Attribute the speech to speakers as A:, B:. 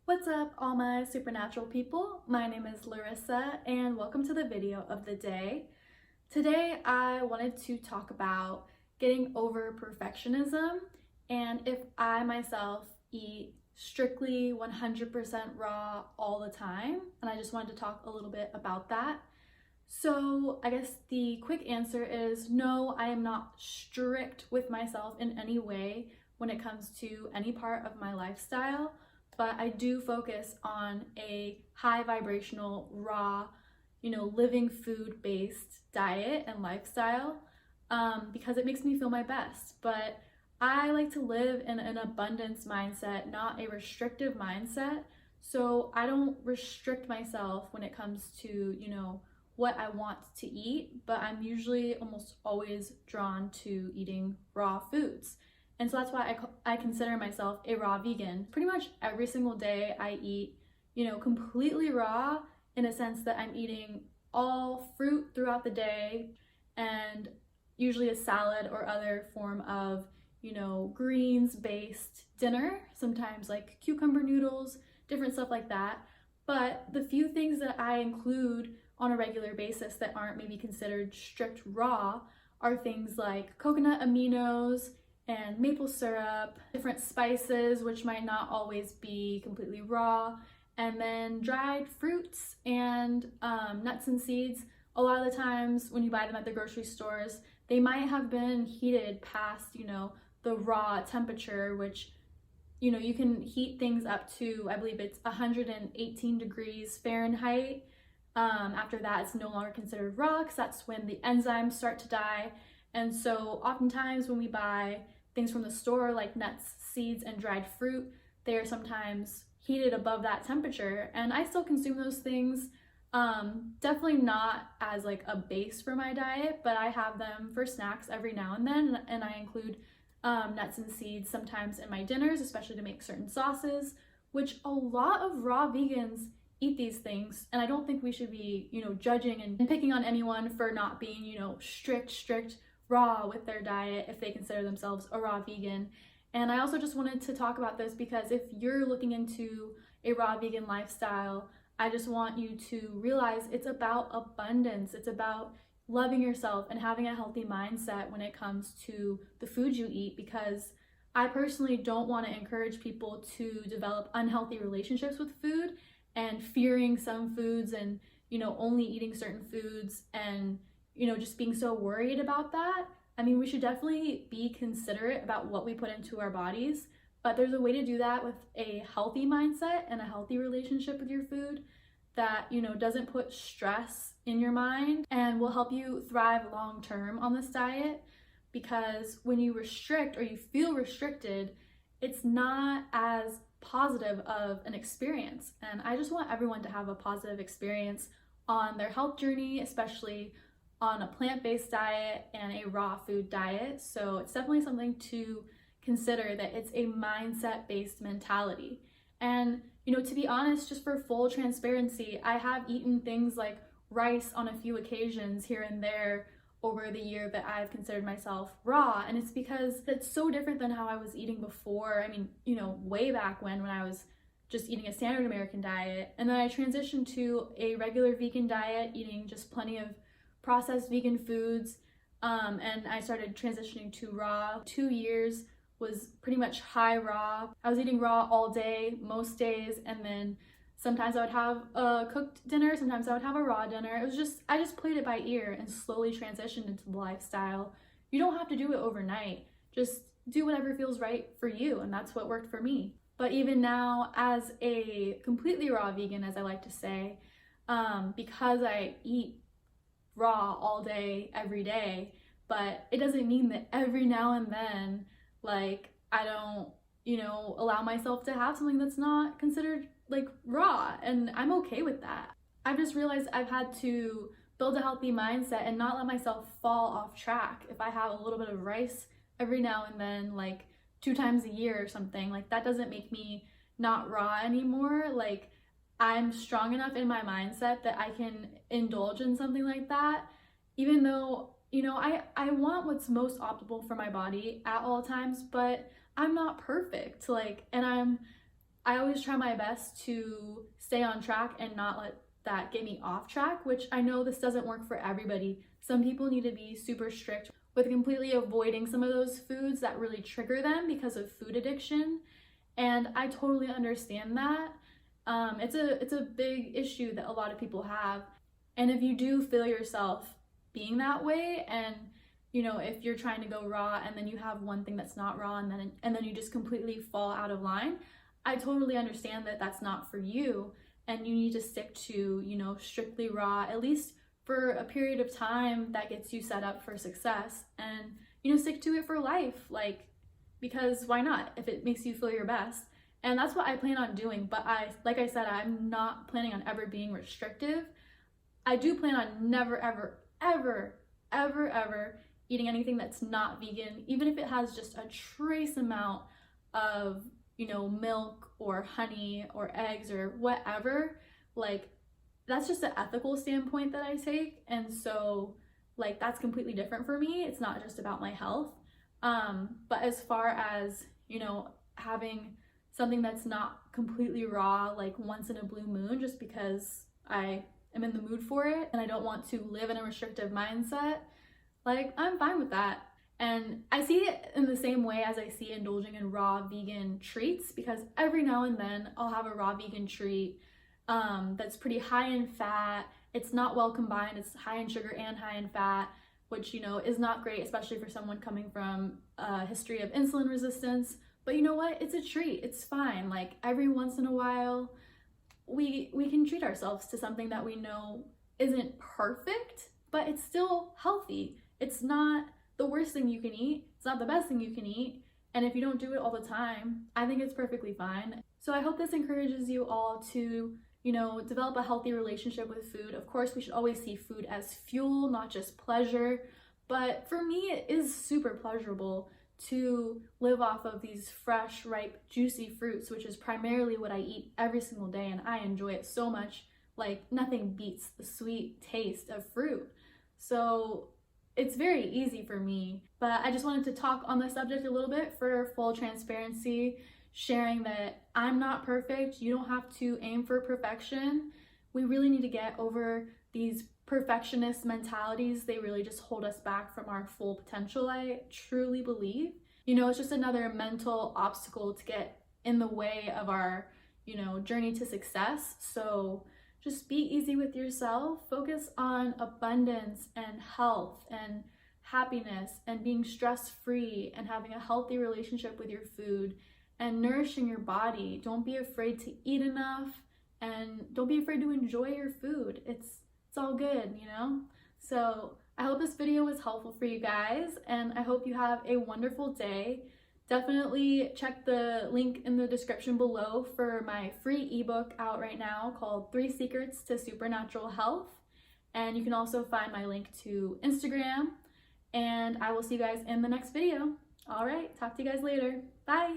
A: What's up, all my supernatural people? My name is Larissa, and welcome to the video of the day. Today, I wanted to talk about getting over perfectionism and if I myself eat strictly 100% raw all the time, and I just wanted to talk a little bit about that. So, I guess the quick answer is no, I am not strict with myself in any way when it comes to any part of my lifestyle, but I do focus on a high vibrational, raw, living food based diet and lifestyle because it makes me feel my best. But I like to live in an abundance mindset, not a restrictive mindset. So I don't restrict myself when it comes to, what I want to eat, but I'm usually almost always drawn to eating raw foods. And so that's why I consider myself a raw vegan. Pretty much every single day I eat, completely raw in a sense that I'm eating all fruit throughout the day and usually a salad or other form of, greens based dinner, sometimes like cucumber noodles, different stuff like that. But the few things that I include on a regular basis that aren't maybe considered strict raw are things like coconut aminos and maple syrup, different spices, which might not always be completely raw, and then dried fruits and nuts and seeds. A lot of the times when you buy them at the grocery stores, they might have been heated past, the raw temperature, which, you can heat things up to, I believe it's 118 degrees Fahrenheit. After that, it's no longer considered raw because that's when the enzymes start to die. And so oftentimes when we buy things from the store like nuts, seeds, and dried fruit, they are sometimes heated above that temperature. And I still consume those things. Definitely not as like a base for my diet, but I have them for snacks every now and then. And I include nuts and seeds sometimes in my dinners, especially to make certain sauces, which a lot of raw vegans eat these things. And I don't think we should be, judging and picking on anyone for not being, strict raw with their diet if they consider themselves a raw vegan. And I also just wanted to talk about this because if you're looking into a raw vegan lifestyle, I just want you to realize it's about abundance. It's about loving yourself and having a healthy mindset when it comes to the food you eat, because I personally don't want to encourage people to develop unhealthy relationships with food and fearing some foods and, only eating certain foods and, just being so worried about that. I mean, we should definitely be considerate about what we put into our bodies, but there's a way to do that with a healthy mindset and a healthy relationship with your food that, doesn't put stress in your mind and will help you thrive long term on this diet. Because when you restrict or you feel restricted, it's not as positive of an experience. And I just want everyone to have a positive experience on their health journey, especially on a plant-based diet and a raw food diet. So it's definitely something to consider, that it's a mindset-based mentality. And, to be honest, just for full transparency, I have eaten things like rice on a few occasions here and there over the year that I've considered myself raw. And it's because it's so different than how I was eating before. I mean, way back when I was just eating a standard American diet. And then I transitioned to a regular vegan diet, eating just plenty of processed vegan foods. And I started transitioning to raw. 2 years was pretty much high raw. I was eating raw all day, most days, and then sometimes I would have a cooked dinner, sometimes I would have a raw dinner. I just played it by ear and slowly transitioned into the lifestyle. You don't have to do it overnight. Just do whatever feels right for you, and that's what worked for me. But even now, as a completely raw vegan, as I like to say, because I eat raw all day, every day, but it doesn't mean that every now and then, like, I don't, allow myself to have something that's not considered like raw, and I'm okay with that. I've just realized I've had to build a healthy mindset and not let myself fall off track. If I have a little bit of rice every now and then, like 2 times a year or something, like that doesn't make me not raw anymore. Like, I'm strong enough in my mindset that I can indulge in something like that, even though, I want what's most optimal for my body at all times, but I'm not perfect. Like, and I always try my best to stay on track and not let that get me off track, which I know this doesn't work for everybody. Some people need to be super strict with completely avoiding some of those foods that really trigger them because of food addiction. And I totally understand that. It's a big issue that a lot of people have. And if you do feel yourself being that way, and if you're trying to go raw and then you have one thing that's not raw, and then you just completely fall out of line, I totally understand that that's not for you, and you need to stick to strictly raw, at least for a period of time that gets you set up for success, and stick to it for life, because why not, if it makes you feel your best. And that's what I plan on doing. But like I said, I'm not planning on ever being restrictive. I do plan on never, ever, ever, ever, ever eating anything that's not vegan, even if it has just a trace amount of, milk or honey or eggs or whatever. That's just an ethical standpoint that I take. And so, that's completely different for me. It's not just about my health. But as far as, having something that's not completely raw, once in a blue moon, just because I am in the mood for it and I don't want to live in a restrictive mindset, I'm fine with that. And I see it in the same way as I see indulging in raw vegan treats, because every now and then I'll have a raw vegan treat that's pretty high in fat. It's not well combined. It's high in sugar and high in fat, which, is not great, especially for someone coming from a history of insulin resistance. But you know what? It's a treat. It's fine. Every once in a while, we can treat ourselves to something that we know isn't perfect, but it's still healthy. It's not the worst thing you can eat. It's not the best thing you can eat. And if you don't do it all the time, I think it's perfectly fine. So I hope this encourages you all to, develop a healthy relationship with food. Of course, we should always see food as fuel, not just pleasure. But for me, it is super pleasurable to live off of these fresh, ripe, juicy fruits, which is primarily what I eat every single day, and I enjoy it so much. Nothing beats the sweet taste of fruit. So it's very easy for me. But I just wanted to talk on the subject a little bit for full transparency, sharing that I'm not perfect. You don't have to aim for perfection. We really need to get over these perfectionist mentalities. They really just hold us back from our full potential, I truly believe. It's just another mental obstacle to get in the way of our, journey to success. So just be easy with yourself. Focus on abundance and health and happiness and being stress-free and having a healthy relationship with your food and nourishing your body. Don't be afraid to eat enough, and don't be afraid to enjoy your food. It's all good, So I hope this video was helpful for you guys, and I hope you have a wonderful day. Definitely check the link in the description below for my free ebook out right now called 3 Secrets to Supernatural Health. And you can also find my link to Instagram, and I will see you guys in the next video. All right, talk to you guys later. Bye.